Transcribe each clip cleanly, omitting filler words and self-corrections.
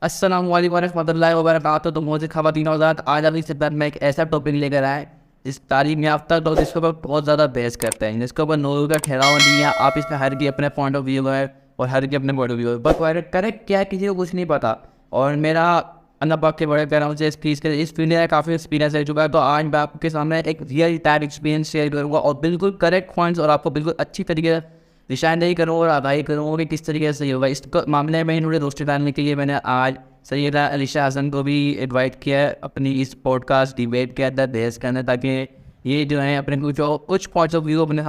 अस्सलाम वालेकुम वरहमतुल्लाहि वबरकातुहू। तो मुझे ख़वातीन हज़रात, आज अपनी खिदमत में एक ऐसा टॉपिक लेकर आए जिस तालीम याफ्ता लोग जिसके ऊपर बहुत ज़्यादा बहस करते हैं, जिसके ऊपर नूर का ठहराव नहीं है। आप इसमें हर की अपने पॉइंट ऑफ व्यू है और हर के अपने पॉइंट ऑफ व्यू है, बट करेक्ट क्या है किसी को कुछ नहीं पता। और मेरा अल्लाह पाक के बड़े करम से इस फील्ड में काफ़ी एक्सपीरियंस रह चुका है। तो आज मैं आपके सामने एक रियल टाइम एक्सपीरियंस शेयर करूँगा और बिल्कुल करेक्ट पॉइंट्स और आपको बिल्कुल अच्छी तरीके से निशानदेही करूँगा और आगाही करूँगा कि किस तरीके से सही होगा। इस मामले में इन्होंने दोस्ती डालने के लिए मैंने आज सैयदा अलीशा हसन को भी इनवाइट किया है अपनी इस पॉडकास्ट डिबेट के अंदर बहस करने, ताकि ये जो है अपने कुछ पॉइंट्स ऑफ व्यू अपने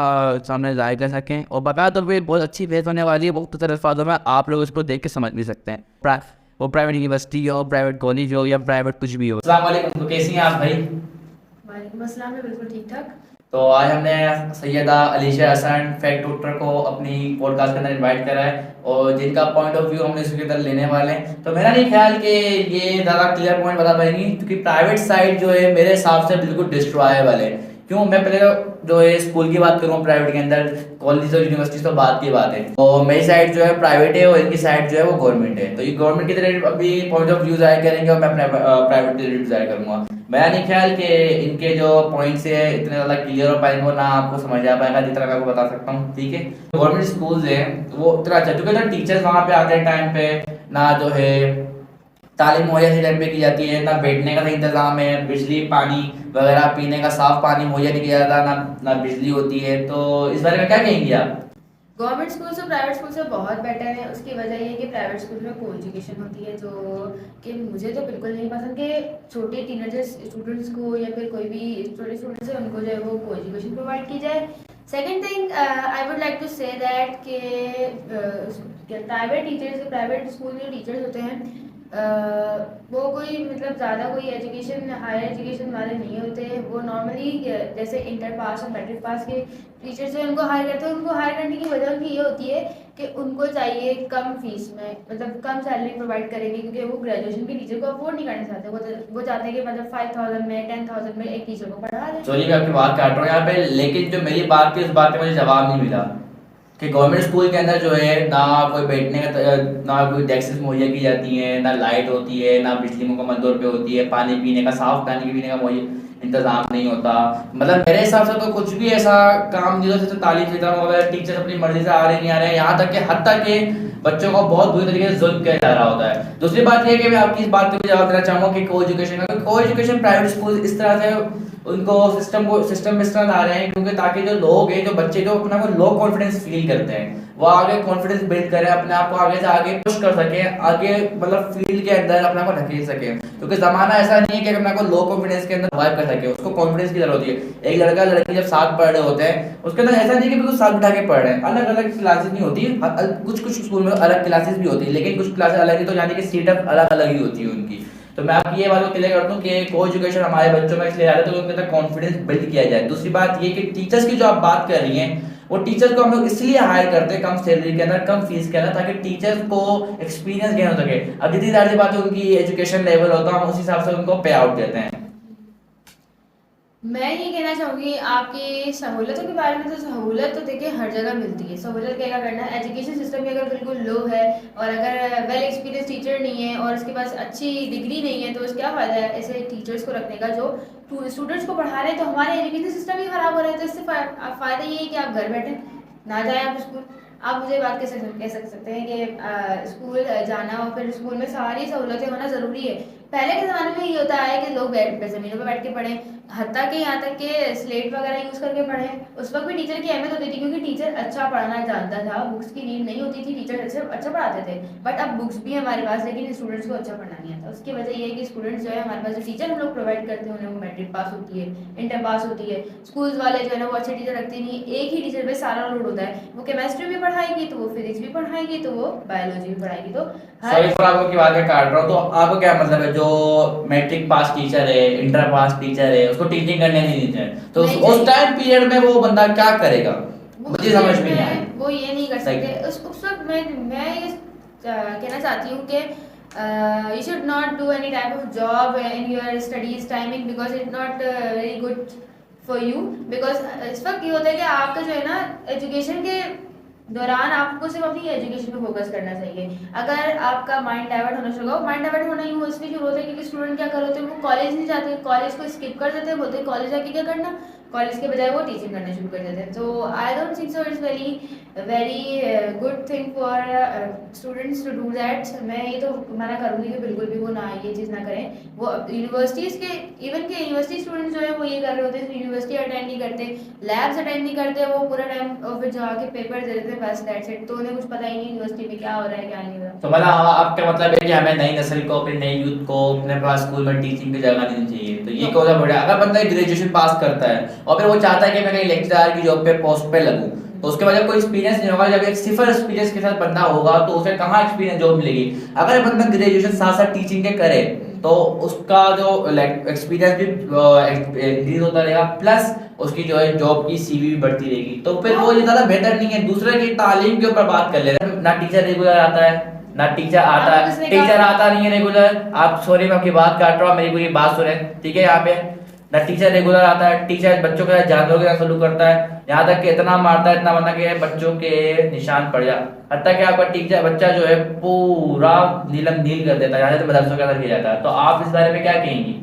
सामने जाहिर कर सकें। और बता तो फिर बहुत अच्छी बहस होने वाली है, बहुत अल्फाजों में आप लोग उसको देख के समझ भी सकते हैं। वो प्राइवेट यूनिवर्सिटी हो, प्राइवेट कॉलेज हो या प्राइवेट कुछ भी हो। अस्सलाम वालेकुम, तो कैसी हैं आप भाई? वालेकुम अस्सलाम। मैं बिल्कुल ठीक ठाक। तो आज हमने सैयदा अलीशा हसन फैक्ट डॉक्टर को अपनी पॉडकास्ट के अंदर इनवाइट करा है और जिनका पॉइंट ऑफ व्यू हमने इसके अंदर लेने वाले हैं। तो मेरा नहीं ख्याल कि ये ज़्यादा क्लियर पॉइंट बता पाएंगी, क्योंकि प्राइवेट साइड जो है मेरे हिसाब से बिल्कुल डिस्ट्रॉयबल है। क्यों? मैं पहले जो है स्कूल की बात करूँ प्राइवेट के अंदर, कॉलेज और यूनिवर्सिटी तो बात की बात है। और मेरी साइड जो है प्राइवेट है और इनकी साइड जो है वो गवर्नमेंट है। तो ये गवर्नमेंट की तरफ अभी पॉइंट ऑफ व्यू जाहिर करेंगे और मैं अपने प्राइवेट की तरफ जाहिर करूँगा। मेरा नहीं ख्याल कि इनके जो पॉइंट्स है इतने ज़्यादा क्लियर हो पाएंगे, ना आपको समझ आ पाएगा जितना मैं आपको बता सकता हूँ। ठीक है, गवर्नमेंट स्कूल्स है वो इतना अच्छा, क्योंकि ना टीचर्स वहाँ पे आते हैं टाइम पे, ना जो है तालीम मुहैया सही टाइम पे की जाती है, ना बैठने का सही इंतजाम है, बिजली पानी वगैरह पीने का साफ पानी मुहैया नहीं किया जाता, ना बिजली होती है। तो इस बारे में क्या कहेंगे आप? गवर्नमेंट स्कूल से प्राइवेट स्कूल से बहुत बेटर है। उसकी वजह ये है कि प्राइवेट स्कूल में को एजुकेशन होती है, जो कि मुझे तो बिल्कुल नहीं पसंद कि छोटे टीनेजर्स स्टूडेंट्स को या फिर कोई भी छोटे स्टूडेंट्स है उनको जो है वो को एजुकेशन प्रोवाइड की जाए। Second thing, I would like to say that कि प्राइवेट टीचर्स, प्राइवेट स्कूल में टीचर्स होते हैं वो कोई मतलब ज़्यादा कोई एजुकेशन हायर एजुकेशन वाले नहीं होते। वो नॉर्मली जैसे इंटर पास और मैट्रिक पास के टीचर्स जो उनको हायर करते हैं, उनको हायर करने की वजह उनकी ये होती है कि उनको चाहिए कम फीस में, मतलब कम सैलरी प्रोवाइड करेंगे, क्योंकि वो ग्रेजुएशन के टीचर को अफोर्ड नहीं करना चाहते। वो चाहते हैं कि मतलब 5000 में 10,000 में एक टीचर को पढ़ा दें। चलिए, मैं आपकी बात काट रहा हूँ यहाँ पे, लेकिन जो मेरी बात थी उस बात का मुझे जवाब नहीं मिला कि गवर्नमेंट स्कूल के अंदर जो है ना कोई बैठने का ना कोई डेस्क मुहैया की जाती है, ना लाइट होती है, ना बिजली मुकम्मल तौर पे होती है, पानी पीने का साफ पानी पीने का मुहैया इंतजाम नहीं होता। मतलब मेरे हिसाब से तो कुछ भी ऐसा काम नहीं होता जैसे तालीम निज़ाम वगैरह, टीचर्स अपनी मर्जी से आ रहे नहीं आ रहे हैं, यहाँ तक कि हद तक के बच्चों को बहुत बुरी तरीके से जुल्म किया जा रहा होता है। दूसरी बात यह है कि मैं आपकी इस बात को भी जवाब देना चाहूँगा कि को एजुकेशन का, को एजुकेशन प्राइवेट स्कूल इस तरह से उनको सिस्टम में इस तरह ला रहे हैं क्योंकि ताकि जो लोग हैं, जो बच्चे जो अपना को लो कॉन्फिडेंस फील करते हैं, वो आगे कॉन्फिडेंस बिल्ड करें, अपने आप को आगे से आगे पुश कर सके, आगे मतलब फील्ड के अंदर अपने को ढकेल सके। क्योंकि जमाना ऐसा नहीं है कि अपने को लो कॉन्फिडेंस के अंदर सर्वाइव कर सके, उसको कॉन्फिडेंस की जरूरत होती है। एक लड़का लड़की जब साथ पढ़ रहे होते हैं, उसके अंदर ऐसा नहीं कि बिल्कुल साथ बिठा के पढ़ रहे हैं, अलग अलग क्लासेस नहीं होती। कुछ स्कूल में अलग क्लासेस भी होती है, लेकिन कुछ क्लासेस अलग ही, तो यानी कि सीटअप अलग अलग ही होती है उनकी। तो मैं आपकी ये बात को क्लियर करता हूँ कि को एजुकेशन हमारे बच्चों में इसलिए आ रहा है तो उनके अंदर कॉन्फिडेंस बिल्ड किया जाए। दूसरी बात ये कि टीचर्स की जो आप बात कर रही हैं, वो टीचर्स को हम लोग इसलिए हायर करते हैं कम सैलरी के अंदर, कम फीस के अंदर, ताकि टीचर्स को एक्सपीरियंस गेन हो सके। अब जितनी ज़्यादा बात है उनकी एजुकेशन लेवल होता है, हम उस हिसाब से उनको पे आउट देते हैं। मैं ये कहना चाहूँगी आपकी सहूलतों के बारे में। तो सहूलत तो देखिए हर जगह मिलती है। सहूलत क्या करना है, एजुकेशन सिस्टम भी अगर बिल्कुल लो है और अगर वेल एक्सपीरियंस टीचर नहीं है और उसके पास अच्छी डिग्री नहीं है, तो उसका क्या फ़ायदा है ऐसे टीचर्स को रखने का जो स्टूडेंट्स को पढ़ा रहे हैं। तो हमारे एजुकेशन सिस्टम ही ख़राब हो रहा है। तो इससे फ़ायदा ये है कि आप घर बैठे ना जाए आप स्कूल। आप मुझे बात कह सकते हैं कि स्कूल जाना और फिर स्कूल में सारी सहूलतें होना ज़रूरी है। पहले के ज़माने में ये होता है कि लोग ज़मीनों पर बैठ के पढ़ें, हत्ता के यहाँ तक के स्लेट वगैरह यूज़ करके पढ़ें। उस वक्त भी टीचर की अहमियत होती थी, क्योंकि टीचर अच्छा पढ़ाना जानता था, बुक्स की नीड नहीं होती थी, टीचर अच्छा पढ़ाते थे। बट अब बुक्स भी हमारे पास, लेकिन स्टूडेंट्स को अच्छा पढ़ना नहीं आता। उसकी वजह ये है कि स्टूडेंट्स जो है हमारे पास जो टीचर हम लोग प्रोवाइड करते हैं उन्हें वो मैट्रिक पास होती है, इंटर पास होती है। स्कूल्स वाले जो है ना वो अच्छे टीचर रखते नहीं, एक ही टीचर पे सारा लोड होता है। वो केमिस्ट्री भी पढ़ाएगी तो वो फिजिक्स भी पढ़ाएगी तो वो बायोलॉजी भी पढ़ाएगी। तो सॉरी फॉर आपको की बात मैं काट रहा हूँ। तो आपको क्या मतलब है, जो मैट्रिक पास टीचर है, इंटर पास टीचर है, उसको टीचिंग करने नहीं देते हैं, तो उस टाइम पीरियड में वो बंदा क्या करेगा? मुझे समझ में नहीं आया। वो ये नहीं कर सकते। उस वक्त मैं ये कहना चाहती हूँ कि you should not do any type of job in your studies timing because it's not very good for you। because इस वक्त ये होता है कि आपका जो है ना एजुकेशन के दौरान आपको सिर्फ अपनी एजुकेशन पे फोकस करना चाहिए। अगर आपका माइंड डाइवर्ट होना शुरू हो, माइंड डाइवर्ट होना ही इसलिए शुरू होता है क्योंकि स्टूडेंट क्या कर होते हैं, वो कॉलेज नहीं जाते, कॉलेज को स्किप कर देते हैं, बोलते हैं कॉलेज जाके क्या करना, कॉलेज के बजाय वो टीचिंग करना शुरू कर देते हैं। तो I don't think so it's very very good thing for students to do that. मैं ये तो मना करूँगी कि बिल्कुल भी वो ना ये चीज़ ना करें। वो यूनिवर्सिटीज़ के इवन के यूनिवर्सिटी स्टूडेंट्स जो है वो ये कर रहे होते हैं, यूनिवर्सिटी अटेंड नहीं करते, लैब्स अटेंड नहीं करते, वो पूरा टाइम फिर जाके पेपर दे देते हैं, बस दैट्स इट। तो उन्हें कुछ पता ही नहीं यूनिवर्सिटी में क्या हो रहा है क्या नहीं हो रहा। तो मतलब आपका मतलब है कि हमें नई नस्ल को, अपने नई यूथ को अपने पास स्कूल में टीचिंग की जगह देनी चाहिए। तो ये तो कौन बड़ा, अगर बंदा ग्रेजुएशन पास करता है और फिर वो चाहता है कि मैं कहीं लेक्चरर की जॉब पे पोस्ट पे लगूं, तो उसके बाद जब कोई एक्सपीरियंस नहीं होगा, जब एक सिफर एक्सपीरियंस के साथ बंदा होगा तो उसे कहाँ एक्सपीरियंस जॉब मिलेगी। अगर बंदा ग्रेजुएशन साथ साथ टीचिंग के करे तो उसका जो एक्सपीरियंस भी इंक्रीज होता रहेगा, प्लस उसकी जो है जॉब की सीवी भी बढ़ती रहेगी। तो फिर वो ये ज्यादा बेहतर नहीं है दूसरे की तालीम के ऊपर बात कर ले रहे हैं। ना टीचर रेगुलर आता है, ना टीचर आता अब है, उसने टीचर कहा आता नहीं है रेगुलर। आप सॉरी मैं आपकी बात काट रहा हूँ, मेरी पूरी बात सुने, ठीक है। यहाँ पे ना टीचर रेगुलर आता है, टीचर बच्चों के साथ जानवरों के साथ सलूक करता है, यहाँ तक कि इतना मारता है, इतना मारता कि बच्चों के निशान पड़ जा। हत्ता कि आपका टीचर बच्चा जो है पूरा नीलम नील कर देता है, यहाँ से तो मदरसों के अंदर किया जाता है। तो आप इस बारे में क्या कहेंगी?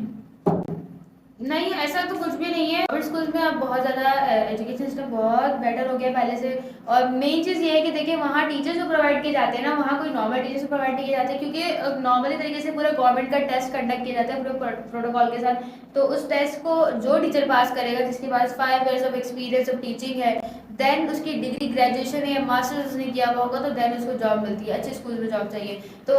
नहीं, ऐसा तो कुछ भी नहीं है। प्राइवेट स्कूल्स में अब बहुत ज़्यादा एजुकेशन सिस्टम बहुत बेटर हो गया पहले से। और मेन चीज़ ये है कि देखिए वहाँ टीचर्स जो प्रोवाइड किए जाते हैं ना, वहाँ कोई नॉर्मल टीचर्स प्रोवाइड नहीं किए जाते हैं, क्योंकि नॉर्मली तरीके से पूरा गवर्नमेंट का टेस्ट कंडक्ट किया जाता है पूरे प्रोटोकॉल के साथ। तो उस टेस्ट को जो टीचर पास करेगा, जिसके पास 5 years of experience of teaching है, देन उसकी डिग्री ग्रेजुएशन है या मास्टर्स उसने किया हुआ होगा, तो देन उसको जॉब मिलती है, अच्छे स्कूल में जॉब चाहिए। तो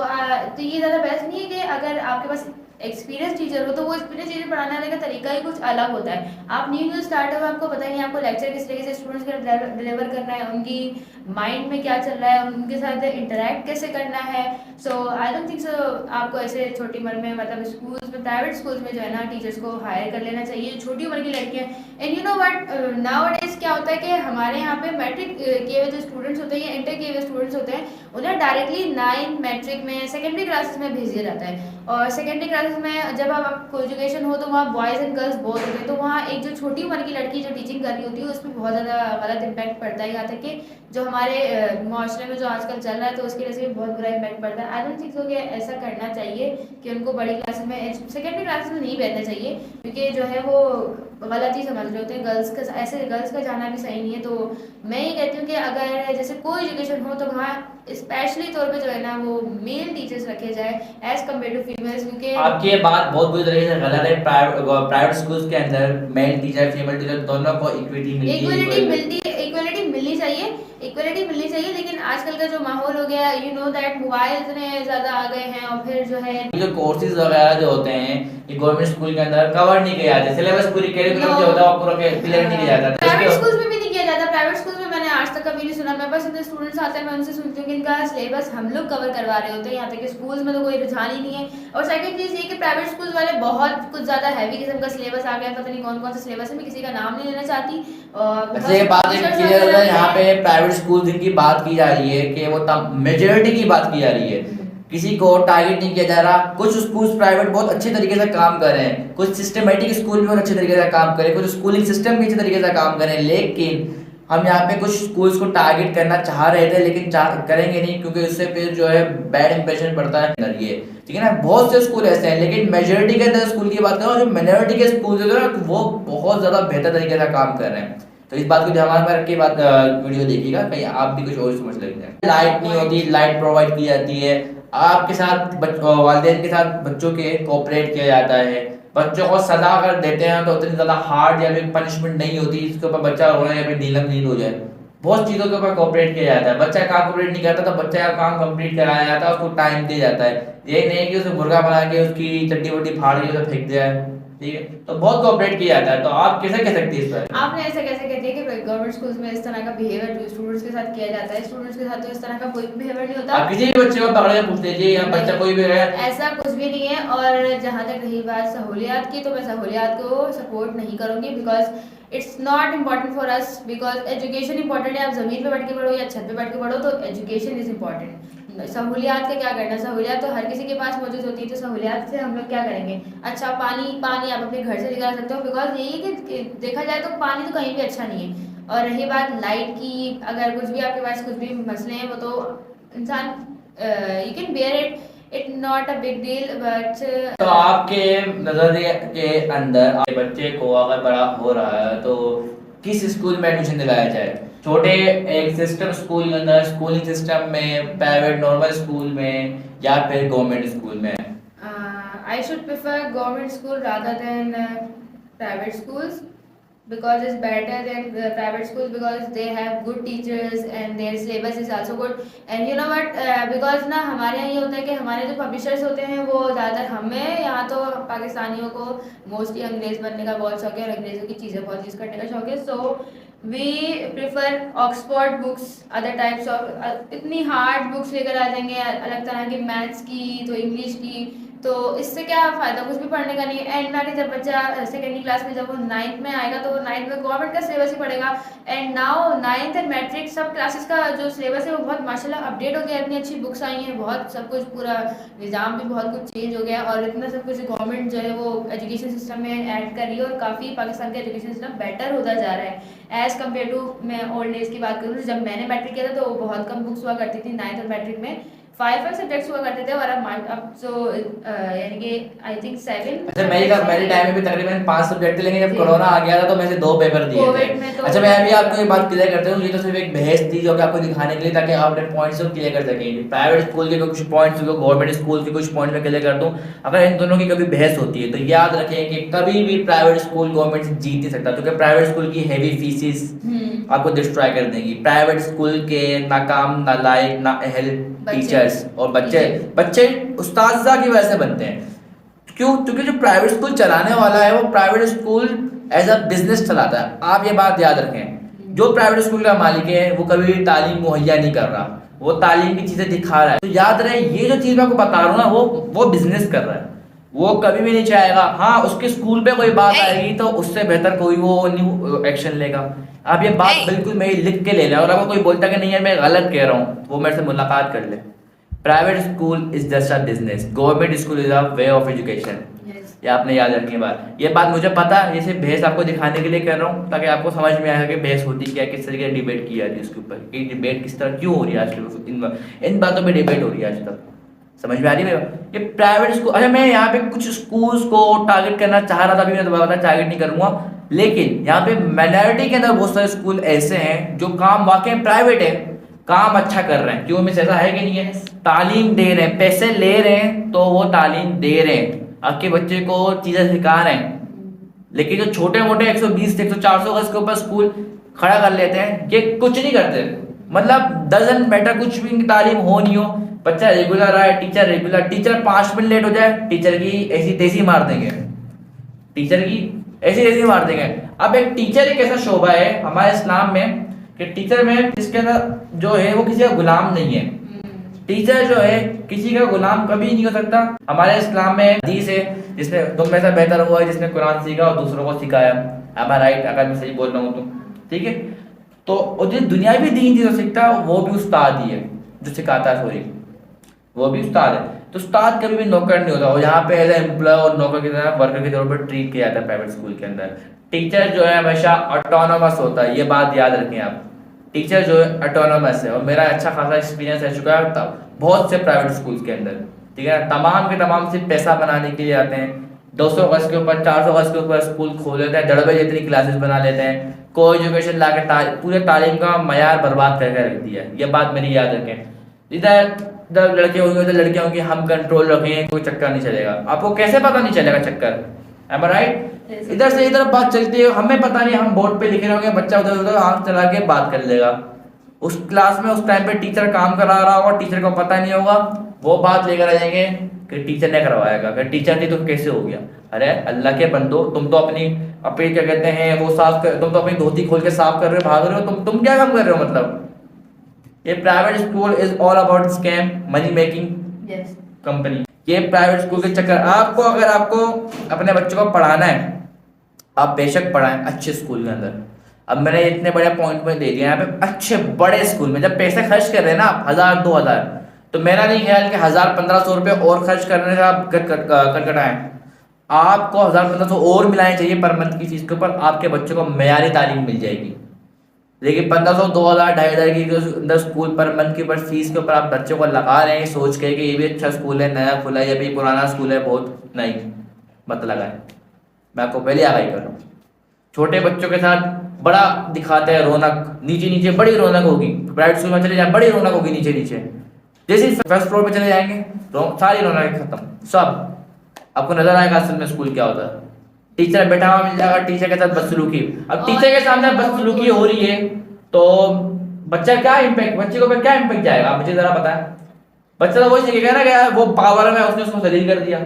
ये ज़्यादा बेस्ट नहीं है कि अगर आपके पास एक्सपीरियंस टीचर हो तो वो एक्सपीरियंस टीचर पढ़ाने वाले का तरीका ही कुछ अलग होता है। आप न्यू स्टार्ट हो, आपको पता ही नहीं आपको लेक्चर किस तरीके से स्टूडेंट्स के डिलीवर करना है, उनकी माइंड में क्या चल रहा है, उनके साथ इंटरेक्ट कैसे करना है। सो आई डोंट थिंक सो आपको ऐसे छोटी उम्र में, मतलब स्कूल्स में, प्राइवेट स्कूल्स में जो है ना, टीचर्स को हायर कर लेना चाहिए। छोटी उम्र की लड़कियां, and you know what, nowadays क्या होता है कि हमारे यहाँ पे मैट्रिक किए हुए जो स्टूडेंट्स होते हैं या इंटर किए हुए स्टूडेंट्स होते हैं, उन्हें डायरेक्टली 9 मैट्रिक में सेकेंडरी क्लासेस में भेज दिया जाता है। और सेकेंडरी क्लासेस में जब आपको एजुकेशन हो तो वहाँ बॉयज़ एंड गर्ल्स बहुत होते हैं, तो वहाँ एक जो छोटी उम्र की लड़की जो टीचिंग कर रही होती है उस पर बहुत ज़्यादा गलत इम्पैक्ट पड़ता है। यहाँ तक कि जो हमारे माशरे में जो आजकल चल रहा है, तो उसकी वजह से भी बहुत बुरा इम्पैक्ट पड़ता है। आई डोंट थिंक सो कि ऐसा करना चाहिए कि उनको बड़ी क्लासेस में, सेकेंडरी क्लासेस में नहीं भेजना चाहिए, क्योंकि जो है वो गलत ही समझ रहे होते हैं। गर्ल्स का ऐसे गर्ल्स का जाना भी सही नहीं है। तो मैं ये कहती हूँ कि अगर जैसे कोई एजुकेशन हो तो वहाँ स्पेशली तौर पे जो है ना वो मेल टीचर्स रखे जाए एज कम्पेयर टू फीमेल्स, क्योंकि आपकी ये बात बहुत बुरी तरीके से गलत है। प्राइवेट स्कूल्स के अंदर मेल टीचर फीमेल टीचर दोनों को इक्विटी मिलती है, इक्वलिटी मिलनी चाहिए। लेकिन आजकल का जो माहौल हो गया, यू नो दैट मोबाइल इतने ज़्यादा आ गए हैं, और फिर जो है जो कोर्सेज वगैरह जो होते हैं ये गवर्नमेंट स्कूल के अंदर कवर नहीं किए जाते। सिलेबस पूरी करिकुलम जो होता है वो पूरा क्लियर नहीं किया जाता। प्राइवेट स्कूल्स में भी नहीं किया जाता। प्राइवेट स्कूल्स में मैंने आज तक कभी नहीं सुना। मैं बस उनके स्टूडेंट्स आते हैं, मैं उनसे सुनती हूँ कि इनका सिलेबस हम लोग कवर करवा रहे होते हैं, यहाँ तक कि स्कूल्स में तो कोई रुझान ही नहीं है। और सेकंड चीज़ ये कि प्राइवेट स्कूल्स वाले बहुत कुछ ज़्यादा हैवी किस्म का सिलेबस आ गया, पता नहीं कौन कौन सा सिलेबस है, मैं किसी का नाम नहीं लेना चाहती। अच्छा, ये बात एक क्लियर है, यहाँ पे प्राइवेट स्कूल जिनकी बात की जा रही है कि वो मेजॉरिटी की बात की जा रही है, किसी को टारगेट नहीं किया जा रहा। कुछ स्कूल्स प्राइवेट बहुत अच्छे तरीके से काम कर रहे हैं, कुछ सिस्टमेटिक स्कूल भी बहुत अच्छे तरीके से काम कर रहे हैं, कुछ स्कूलिंग सिस्टम भी अच्छे तरीके से काम कर रहे हैं। लेकिन हम यहाँ पे कुछ स्कूल्स को टारगेट करना चाह रहे थे, लेकिन करेंगे नहीं, क्योंकि उससे फिर जो है बैड इंप्रेशन पड़ता है अंदर ये, ठीक है ना। बहुत से स्कूल ऐसे हैं, लेकिन मेजोरिटी के अंदर स्कूल की बात करो, जो माइनॉरिटी के स्कूल है ना, वो बहुत ज्यादा बेहतर तरीके से काम कर रहे हैं। तो इस बात को ध्यान में रख के बात वीडियो देखिएगा, कहीं आप भी कुछ और समझ लग जाए। लाइट नहीं होती, लाइट प्रोवाइड की जाती है, आपके साथ वालिदैन के साथ बच्चों के कोऑपरेट किया जाता है, बच्चों को सजा कर देते हैं तो उतनी ज्यादा हार्ड या फिर पनिशमेंट नहीं होती इसके ऊपर बच्चा रोना या फिर नीलम नील हो जाए। बहुत चीजों के ऊपर कोऑपरेट किया जाता है। बच्चा काम कोऑपरेट नहीं करता तो बच्चे का काम कंप्लीट कराया जाता है, उसको टाइम दिया जाता है। ये नहीं कि उसे मुर्गा बना के उसकी चट्टी वट्टी फाड़ के उसे फेंक दिया है, ठीक है। तो बहुत कोऑपरेट किया जाता है। तो आप कैसे कह सकती है इस पर? आपने ऐसा कैसे कहते हैं कि गवर्नमेंट स्कूल्स में इस तरह का बिहेवियर स्टूडेंट्स के साथ किया जाता है? स्टूडेंट्स के साथ तो इस तरह का कोई बिहेवियर नहीं होता। आप किसी भी बच्चे को पकड़ के पूछ लीजिए, या बच्चा कोई भी रहे, ऐसा कुछ भी नहीं है। और जहाँ तक रही बात सहूलियात की, तो मैं सहूलियात को सपोर्ट नहीं करूँगी, because it's not important for us. Because education important है, आप ज़मीन पे बैठ के पढ़ो या छत पे बैठ के पढ़ो, तो एजुकेशन इज़ इम्पॉर्टेंट। सहूलियात का क्या करना, सहूलियात तो हर किसी के पास मौजूद होती है, तो सहूलियात से हम लोग क्या करेंगे? अच्छा, पानी आप अपने घर से निकाल सकते हो, बिकॉज यही है कि देखा जाए तो पानी तो कहीं भी अच्छा नहीं है। और रही बात लाइट की, अगर कुछ भी आपके पास कुछ भी मसले हैं वो तो इंसान you can bear it not a big deal but. तो आपके नजरिए के अंदर आपके बच्चे को अगर बड़ा हो रहा है तो किस स्कूल में एडमिशन दिलाया जाए? छोटे एक सिस्टम स्कूल के अंदर, स्कूलिंग सिस्टम में, प्राइवेट नॉर्मल स्कूल में, या फिर गवर्नमेंट स्कूल में? I should prefer government school rather than private schools because it's better than private schools because they have good teachers and their syllabus is also good and you know what because ना हमारे यहाँ ये होता है कि हमारे जो publishers होते हैं वो ज़्यादातर हमें यहाँ तो पाकिस्तानियों को मोस्टली अंग्रेज़ बनने का बहुत शौक है और अंग्रेज़ों की चीज़ें बहुत यूज़ करने का शौक है। So we prefer Oxford books, other types of इतनी हार्ड बुक्स लेकर आ जाएंगे अलग तरह की, मैथ्स की तो इंग्लिश की, तो इससे क्या फ़ायदा, कुछ भी पढ़ने का नहीं है। एंड ना कि जब बच्चा सेकेंडरी क्लास में जब वो 9th में आएगा तो वो 9th में गवर्नमेंट का सिलेबस ही पढ़ेगा। And now 9th and matric सब क्लासेस का जो सिलेबस है वो बहुत माशाल्लाह अपडेट हो गया, इतनी अच्छी बुक्स आई हैं, बहुत सब कुछ पूरा निज़ाम भी बहुत कुछ चेंज हो गया और इतना सब कुछ गवर्नमेंट जो है वो एजुकेशन सिस्टम में ऐड कर रही है और काफ़ी पाकिस्तान का एजुकेशन सिस्टम बेटर होता जा रहा है एज़ कम्पेयर टू। मैं ओल्ड डेज की बात करूँ, जब मैंने मैट्रिक किया था तो बहुत कम बुक्स हुआ करती थी 9th और मैट्रिक में, 5 सब्जेक्ट्स हुआ करते थे और अब तो यानी कि आई थिंक 7। अच्छा मेरे टाइम में भी तकरीबन 5 सब्जेक्ट थे, लेकिन जब कोरोना आ गया था तो मैं से 2 पेपर दिए थे। तो अच्छा मैं अभी आपको ये बात क्लियर करता हूँ, ये तो सिर्फ एक बहस थी जो कि आपको दिखाने के लिए ताकि आप अपने पॉइंट्स को क्लियर कर सकें। प्राइवेट स्कूल के कुछ पॉइंट्स को गवर्नमेंट स्कूल के कुछ पॉइंट्स में क्लियर कर दूँ। अगर इन दोनों की कभी बहस होती है तो याद रखें कि कभी भी प्राइवेट स्कूल गवर्नमेंट से जीत नहीं सकता, क्योंकि प्राइवेट स्कूल की हैवी फीसिस आपको डिस्ट्रॉय कर देंगी। प्राइवेट स्कूल के नाकाम, नालायक, नाअहल टीचर्स और बच्चे उस्ताद की वजह से बनते हैं। क्यों? क्योंकि जो प्राइवेट स्कूल चलाने वाला है वो private school as a business चलाता है। आप ये बात याद रखें, जो प्राइवेट स्कूल का मालिक है वो कभी भी तालीम मुहैया नहीं कर रहा, वो तालीम की चीजें दिखा रहा है। तो याद रहे ये जो चीज मैं आपको बता रहा हूँ ना, वो बिजनेस कर रहा है, वो कभी भी नहीं चाहेगा हाँ उसके स्कूल पे कोई बात आएगी तो उससे बेहतर कोई वो न्यू एक्शन लेगा। आप ये बात बिल्कुल मेरी लिख के ले लें, और अगर कोई बोलता कि नहीं है मैं गलत कह रहा हूँ वो मेरे से मुलाकात कर ले। Private school is just a business, government school is a way of education. ये आपने याद रखनी बात। ये बात मुझे पता है, ये सिर्फ बहस आपको दिखाने के लिए कर रहा हूँ ताकि आपको समझ में आएगा कि बहस होती क्या है, किस तरीके से डिबेट की जाती है उसके ऊपर, कि डिबेट किस तरह क्यों हो रही है आजकल, इन बातों पे डिबेट हो रही है आज तक। समझ में आ रही है ये प्राइवेट स्कूल। अच्छा मैं यहाँ पे कुछ स्कूल्स को टारगेट करना चाह रहा था, अभी मैं दोबारा टारगेट नहीं करूंगा, लेकिन यहाँ पे माइनॉरिटी के अंदर बहुत सारे स्कूल ऐसे हैं जो काम वाकई प्राइवेट है, काम अच्छा कर रहे हैं। क्यों मिस, ऐसा है कि नहीं है? तालीम दे रहे हैं, पैसे ले रहे हैं तो वो तालीम दे रहे हैं, आपके बच्चे को चीजें सिखा रहे हैं। लेकिन जो छोटे मोटे 120 से 400 गज के ऊपर स्कूल खड़ा कर लेते हैं, ये कुछ नहीं करते। मतलब डजंट मैटर, कुछ भी तालीम हो नहीं हो, बच्चा रेगुलर आए, teacher regular, teacher 5 minute late हो जाए टीचर की ऐसी तेजी मार देंगे, टीचर की ऐसी तेजी मार देंगे। अब एक टीचर एक ऐसा शोभा है हमारे इस्लाम में कि टीचर में इसके अंदर जो है वो किसी का गुलाम नहीं है। टीचर जो है किसी का गुलाम कभी नहीं हो सकता। हमारे इस्लाम में हदीस है जिसने तुम में से बेहतर हुआ है जिसने कुरान सीखा और दूसरों को सिखाया। am I right? अगर मैं सही बोल रहा हूँ तो ठीक है। तो जो दुनियावी दीन चीज़ सीखता है वो भी उस्ताद ही है, जो सिखाता है, सॉरी वो भी उस्ताद है। तो उस्ताद कभी भी नौकर नहीं होता, और यहाँ पे एज एम्प्लॉय और नौकर की तरह, वर्कर की तौर पर ट्रीट किया जाता है प्राइवेट स्कूल के अंदर। टीचर जो है हमेशा ऑटोनोमस होता है, ये बात याद रखें आप। टीचर जो है ऑटोनोमस है, और मेरा अच्छा खासा एक्सपीरियंस रह चुका है बहुत से प्राइवेट स्कूल्स के अंदर, ठीक है। तमाम के तमाम सिर्फ पैसा बनाने के लिए आते हैं, 200 गज के ऊपर 400 गज के ऊपर स्कूल खोल लेते हैं, दड़बे जितनी क्लासेस बना लेते हैं, को एजुकेशन ला के पूरे तालीम का मयार बर्बाद करके रख दिया है। ये बात मेरी याद रखें। इधर जब लड़के होंगे उधर लड़कियां होंगी, हम कंट्रोल रखें, कोई चक्कर नहीं चलेगा। आपको कैसे पता नहीं चलेगा चक्कर, am I right? इधर से इधर बात चलती है, हमें पता नहीं, हम बोर्ड पे लिख रहे होंगे, बच्चा उधर उधर आंख चला के बात कर लेगा। उस क्लास में उस टाइम पे टीचर काम करा रहा होगा, टीचर को पता नहीं होगा, वो बात लेकर आ जाएंगे कि टीचर ने करवाएगा, अगर टीचर नहीं तो कैसे हो गया। अरे अल्लाह के बंदो, तुम तो अपनी क्या कहते हैं वो साफ कर, तुम तो अपनी धोती खोल के साफ कर रहे हो, भाग रहे हो, तुम क्या काम कर रहे हो? मतलब ये private school is all about scam, money making company. ये प्राइवेट स्कूल के चक्कर, आपको अगर आपको अपने बच्चों को पढ़ाना है आप बेशक पढ़ाएं अच्छे स्कूल के अंदर। अब मैंने इतने बड़े पॉइंट में दे दिया, यहाँ पे अच्छे बड़े स्कूल में जब पैसे खर्च कर रहे हैं ना आप 1000-2000, तो मेरा नहीं ख्याल कि 1000-1500 रुपये और खर्च करने से आप कटकटाएं। आपको 1000-1500 और मिलाने चाहिए पर मंथ की फीस के ऊपर, आपके बच्चों को मयारी तालीम मिल जाएगी। लेकिन 1500 2000 2500 की जो अंदर स्कूल पर मंथ के ऊपर फीस के ऊपर आप बच्चों को लगा रहे हैं सोच के कि ये भी अच्छा स्कूल है, नया खुला है, ये भी पुराना स्कूल है बहुत, नहीं मत लगाएं। मैं आपको पहले आगाही कर रहा हूँ। छोटे बच्चों के साथ बड़ा दिखाते हैं रौनक, नीचे नीचे बड़ी रौनक होगी। प्राइवेट स्कूल में चले जाए बड़ी रौनक होगी नीचे नीचे, जैसे फर्स्ट फ्लोर पे चले जाएंगे सारी रौनक खत्म सब। आपको नजर आएगा असल में स्कूल क्या होता है। टीचर बैठा हुआ मिल जाएगा, टीचर के साथ बदसलूकी। अब टीचर के सामने बदसलूकी हो रही है तो बच्चा क्या इम्पैक्ट, बच्चे को क्या इम्पैक्ट जाएगा मुझे जरा पता है। बच्चा तो वही कह रहा है यार वो पावर में उसने उसको जलील कर दिया।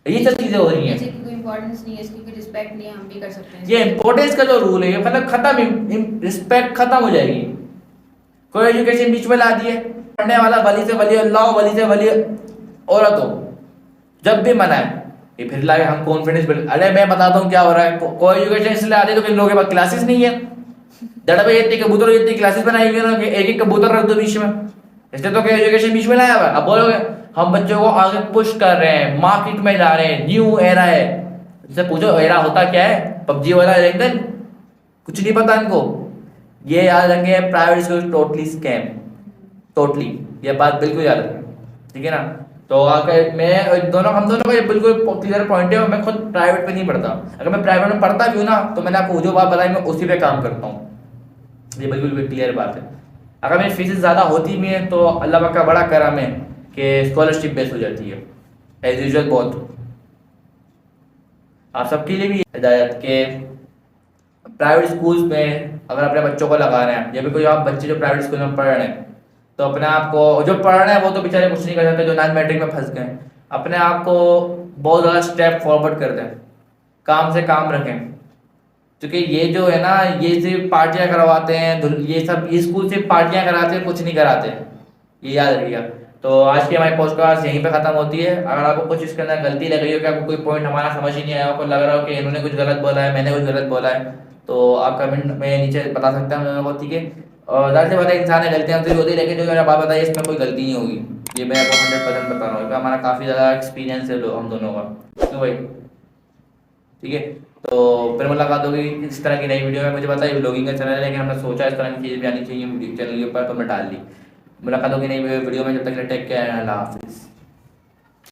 ये सब चीजें हो रही हैं। कोई इंपॉर्टेंस नहीं है इसकी, कोई रिस्पेक्ट नहीं है, हम भी कर सकते हैं। ये इंपॉर्टेंस का जो रूल है मतलब खत्म, रिस्पेक्ट खत्म हो जाएगी। कोई एजुकेशन बीच में ला दिए, पढ़ने वाला वली से वली अल्लाह, वली से वली औरत हो, जब भी मना है ये फिर लाए हम कॉन्फिडेंस बिल्ड। अरे मैं बताता हूँ क्या हो रहा है। कोई एजुकेशन इसलिए आती है तो किन लोगों के पास क्लासेस नहीं है। दड़ा पे इतनी कबूतर इतनी क्लासेस बनाई हुई है कि एक एक कबूतर रख दो बीच में, इसलिए तो क्या एजुकेशन बीच में लाया हुआ है। अब बोलोगे हम बच्चों को आगे पुश कर रहे हैं, मार्केट में ला रहे हैं, न्यू एरा है। इससे पूछो एरा होता क्या है, पबजी वाला रेंगन, कुछ नहीं पता इनको। ये याद रखेंगे private school totally scam, totally, ये बात बिल्कुल याद रखें, ठीक है ना। तो अगर मैं दोनों हम दोनों का ये बिल्कुल क्लियर पॉइंट है। मैं खुद प्राइवेट पे नहीं पढ़ता, अगर मैं प्राइवेट में पढ़ता भी हूँ ना तो मैंने आपको जो बात बताई मैं उसी पे काम करता हूँ, ये बिल्कुल क्लियर बात है। अगर मेरी फीस ज़्यादा होती भी है तो अल्लाह पाक का बड़ा करम है कि स्कॉलरशिप बेस हो जाती है एज यूजल। बहुत आप सबके लिए भी हिदायत के प्राइवेट स्कूल्स में अगर अपने बच्चों को लगा रहे हैं, या फिर कोई आप बच्चे जो प्राइवेट स्कूल में पढ़ रहे हैं तो अपने आप को, जो पढ़ रहे हैं वो तो बेचारे कुछ नहीं कर सकते, जो नॉन मैट्रिक में फंस गए, अपने आप को बहुत ज़्यादा स्टेप फॉरवर्ड कर दें, काम से काम रखें। क्योंकि ये जो है ना ये सिर्फ पार्टियां करवाते हैं, ये सब ये स्कूल सिर्फ पार्टियां कराते हैं, कुछ नहीं कराते, ये याद रखिएगा। तो आज की हमारी पॉडकास्ट यहीं पे ख़त्म होती है। अगर आपको कुछ इसके अंदर गलती लग रही हो कि आपको कोई पॉइंट हमारा समझ ही नहीं आया, आपको लग रहा हो कि इन्होंने कुछ गलत बोला है, मैंने कुछ गलत बोला है, तो आप कमेंट में नीचे बता सकते हैं मेरे को, ठीक है। और ज़्यादा से ज़्यादा इंसान है गलतियाँ तो होती है, लेकिन जो मैंने बात बताई इसमें कोई गलती नहीं होगी, ये मैं आपको 100% बता रहा हूँ। हमारा काफ़ी ज़्यादा एक्सपीरियंस है हम दोनों का, क्यों भाई, ठीक है। तो फिर मुलाकात होगी इस तरह की नई वीडियो में। मुझे पता है ब्लॉगिंग का चैनल है लेकिन हमने सोचा इस तरह की चीज़ भी आनी चाहिए चैनल के ऊपर, तो मैं डाल दी। मुलाकात होगी नई वीडियो में, जब तक टेक केयर, अल्लाह हाफ़िज़।